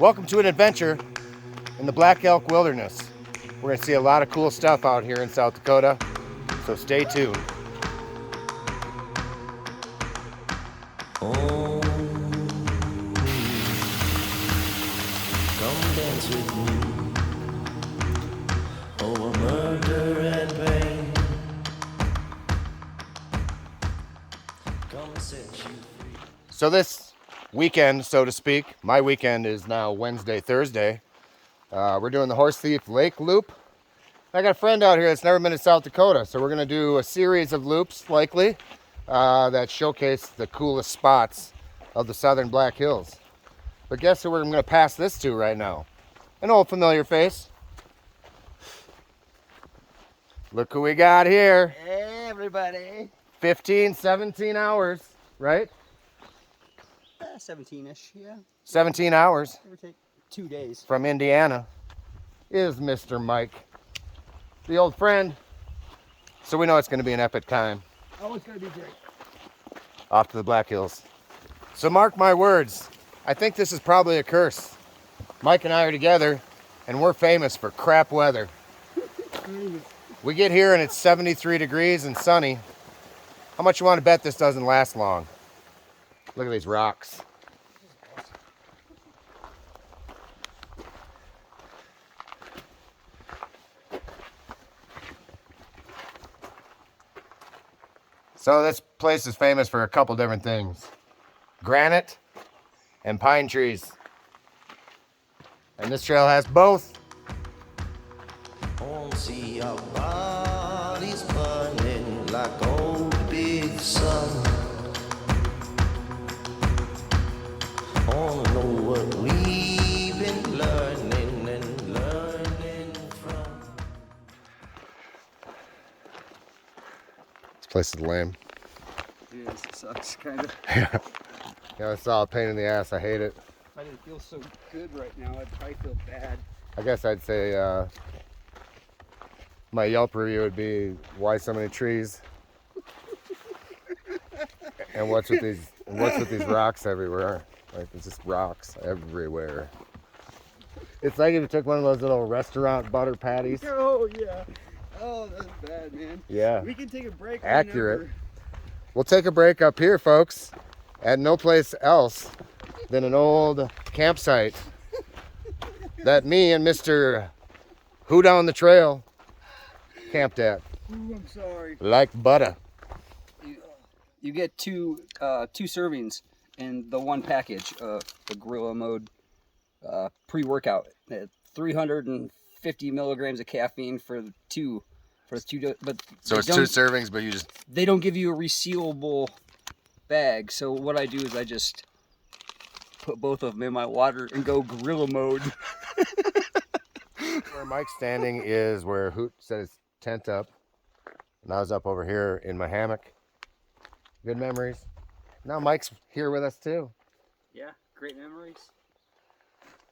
Welcome to an adventure in the Black Elk Wilderness. We're going to see a lot of cool stuff out here in South Dakota, so stay tuned. Oh, come dance with me over murder and pain. Come set you free. So this weekend, so to speak, my weekend is now Wednesday, Thursday. We're doing the Horse Thief Lake Loop. I got a friend out here that's never been to South Dakota, so we're going to do a series of loops, likely, that showcase the coolest spots of the southern Black Hills. But guess who we're going to pass this to right now? An old familiar face. Look who we got here. Hey, everybody. 15, 17 hours, right? 17-ish, yeah. 17 hours Give or take 2 days. from Indiana is Mr. Mike, the old friend. So we know it's going to be an epic time. Oh, it's going to be great. Off to the Black Hills. So mark my words, I think this is probably a curse. Mike and I are together, and we're famous for crap weather. We get here and it's 73 degrees and sunny. How much you want to bet this doesn't last long? Look at these rocks. So this place is famous for a couple different things. Granite and pine trees. And this trail has both. Oh, see our bodies burning like old big sun. Oh, know what we've been learning and learning from. This place is lame. It is. It sucks, kind of. Yeah, it's all a pain in the ass. I hate it. If I didn't feel so good right now, I'd probably feel bad. I guess I'd say my Yelp review would be why so many trees and what's with these rocks everywhere. Like there's just rocks everywhere. It's like if you took one of those little restaurant butter patties. Oh, yeah. Oh, that's bad, man. Yeah. We can take a break. Accurate. Whenever. We'll take a break up here, folks, at no place else than an old campsite that me and Mr. Who Down the Trail camped at. Ooh, I'm sorry. Like butter. You get two servings in the one package of the Gorilla Mode pre-workout. 350 milligrams of caffeine for the two. But So it's 2 servings, but you just... They don't give you a resealable bag. So what I do is I just put both of them in my water and go Gorilla Mode. Where Mike's standing is where Hoot set his tent up. And I was up over here in my hammock. Good memories. Now Mike's here with us too. Yeah, great memories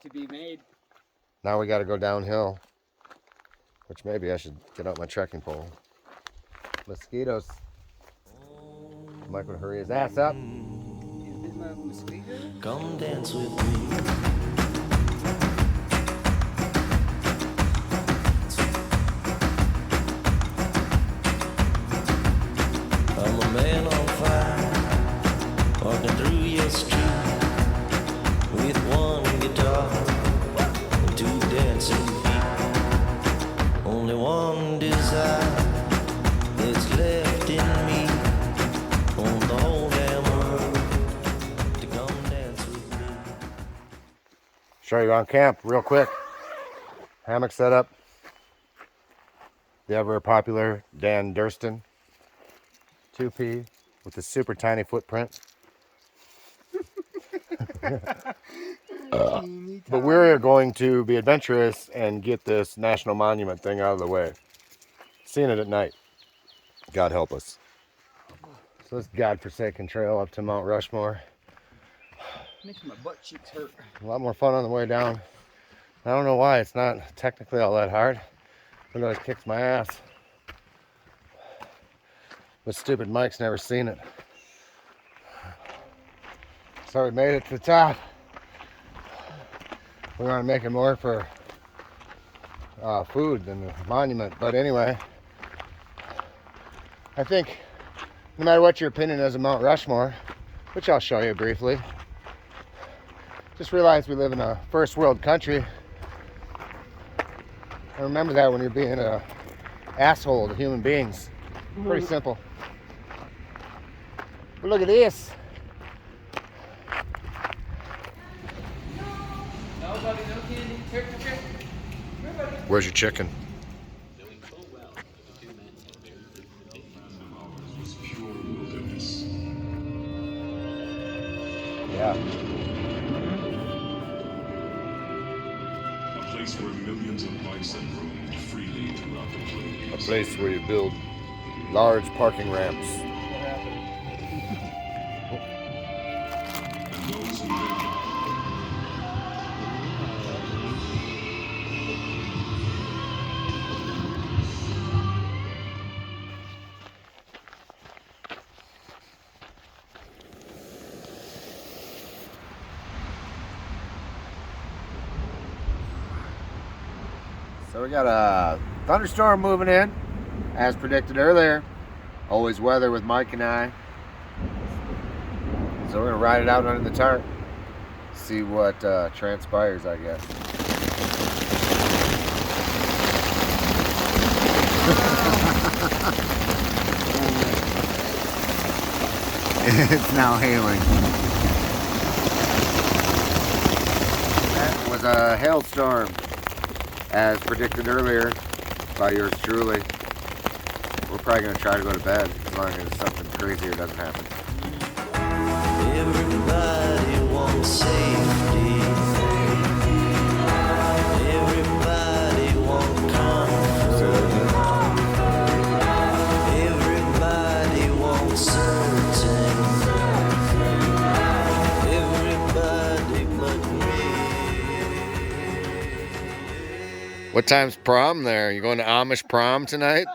to be made. Now we got to go downhill. Which maybe I should get out my trekking pole. Mosquitoes. Mike would hurry his ass up. Is my mosquito? Come dance with me. I'm a man on fire, walking through your street with one guitar and 2 dancing feet. Only one desire that's left in me on the whole damn world to come dance with me. Show you around camp real quick. Hammock setup. The ever popular Dan Durston 2P with a super tiny footprint. But we're going to be adventurous and get this national monument thing out of the way. Seeing it at night. God help us. So this godforsaken trail up to Mount Rushmore. Makes my butt cheeks hurt. A lot more fun on the way down. I don't know why. It's not technically all that hard. It always kicks my ass. But stupid Mike's never seen it. So we made it to the top. we want to make it more for food than the monument. But anyway, I think no matter what your opinion is of Mount Rushmore, which I'll show you briefly, just realize we live in a first world country. And remember that when you're being an asshole to human beings. Pretty simple. But look at this. Where's your chicken? Yeah. A place where millions of bison roamed freely throughout the plains. A place where you build large parking ramps. And those who lived So we got a thunderstorm moving in, as predicted earlier. Always weather with Mike and I. So we're gonna ride it out under the tarp, see what transpires, I guess. It's now hailing. That was a hailstorm, as predicted earlier by yours truly. We're probably going to try to go to bed as long as something crazier doesn't happen. Everybody wants safety. Everybody wants comfort. Everybody wants certain. Everybody but me. What time's prom there? You going to Amish prom tonight?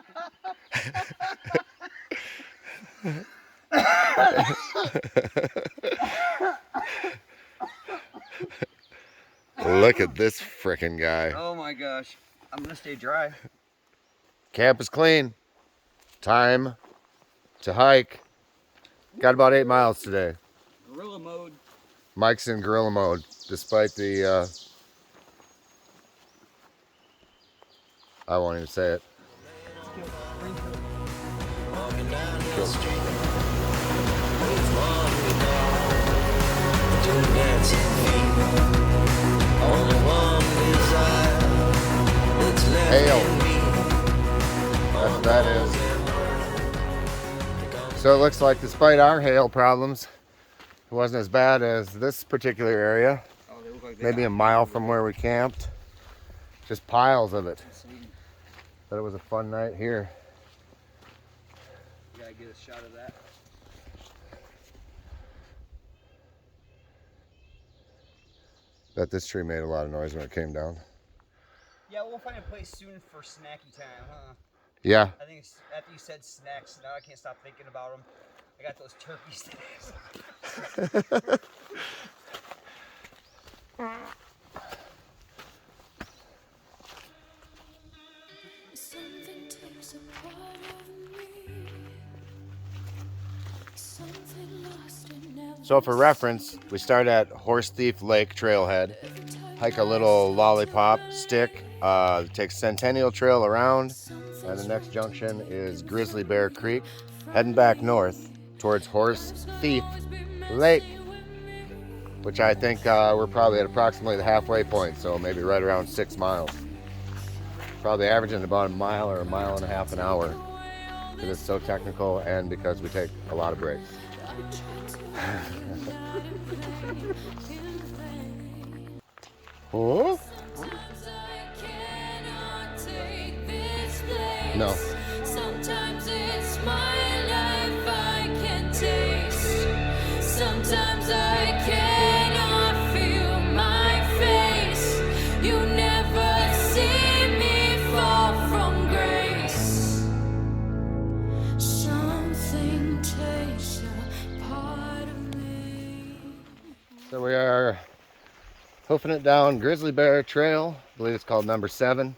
Look at this frickin' guy. Oh my gosh. I'm gonna stay dry. Camp is clean. Time to hike. Got about 8 miles today. Gorilla mode. Mike's in gorilla mode, despite the, I won't even say it. Walking down the street with one guitar, two dancing feet, only one desire that's left Hail. in me. That's what that is. So it looks like despite our hail problems, it wasn't as bad as this particular area. Oh, they look like they Maybe got a mile from where we camped. Just piles of it. Sweet. But it was a fun night here. You gotta get a shot of that. Bet this tree made a lot of noise when it came down. Yeah, we'll find a place soon for snacky time, huh? Yeah. I think it's, after you said snacks, now I can't stop thinking about them. I got those turkey snacks. Something takes a part of me. Something lost and never So for reference, we start at Horse Thief Lake Trailhead. Hike a little lollipop stick. Take Centennial Trail around. And the next junction is Grizzly Bear Creek. Heading back north towards Horse Thief Lake, which I think we're probably at approximately the halfway point, so maybe right around 6 miles. Probably averaging about a mile or a mile and a half an hour because it's so technical and because we take a lot of breaks. Oh? No. Sometimes it's my life I can taste. Sometimes I cannot feel my face. You never see me fall from grace. Something takes a part of me. So we are hoofing it down Grizzly Bear Trail. I believe it's called number 7.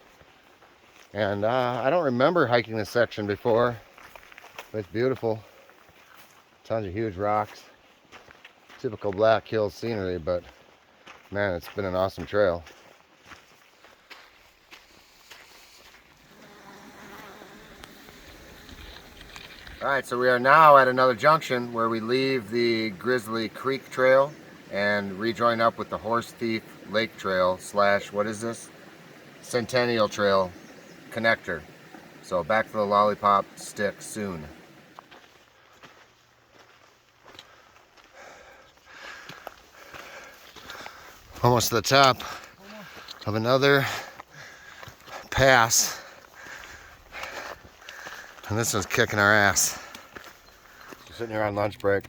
And I don't remember hiking this section before, but it's beautiful. Tons of huge rocks. Typical Black Hills scenery, but man, it's been an awesome trail. Alright, so we are now at another junction where we leave the Grizzly Creek Trail and rejoin up with the Horse Thief Lake Trail / what is this? Centennial Trail connector. So back to the Lollipop Stick soon. Almost to the top of another pass. And this one's kicking our ass. Sitting here on lunch break.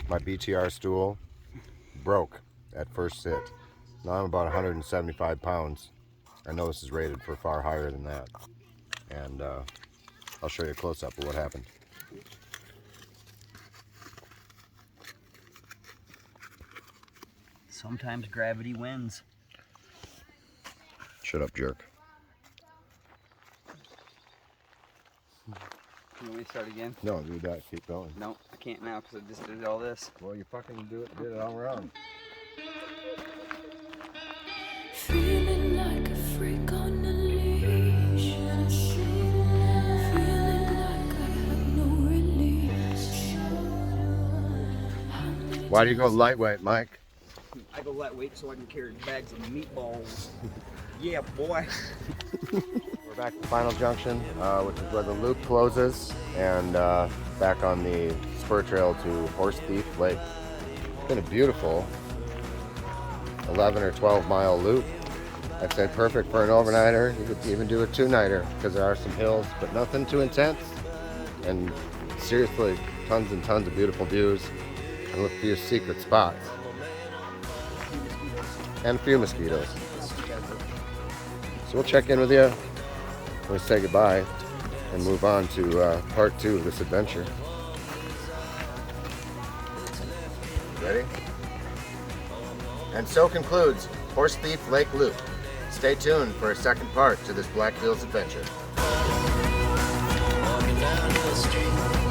My BTR stool broke at first sit. Now I'm about 175 pounds. I know this is rated for far higher than that. And I'll show you a close-up of what happened. Sometimes gravity wins. Shut up, jerk. You want me to start again? No, do that. Keep going. No, I can't now because I just did all this. Well, you fucking did it all wrong. Feeling like a freak on a leash. Feeling like I have no release. Why do you go lightweight, Mike? I go lightweight so I can carry bags of meatballs. Yeah, boy. We're back at the final junction, which is where the loop closes, and back on the spur trail to Horse Thief Lake. It's been a beautiful 11 or 12 mile loop. I'd say perfect for an overnighter. You could even do a 2-nighter because there are some hills, but nothing too intense. And seriously, tons and tons of beautiful views and a few secret spots. And a few mosquitoes. So we'll check in with you. We'll say goodbye and move on to part 2 of this adventure. Ready? And so concludes Horse Thief Lake Loop. Stay tuned for a second part to this Black Hills adventure. Walking down the street.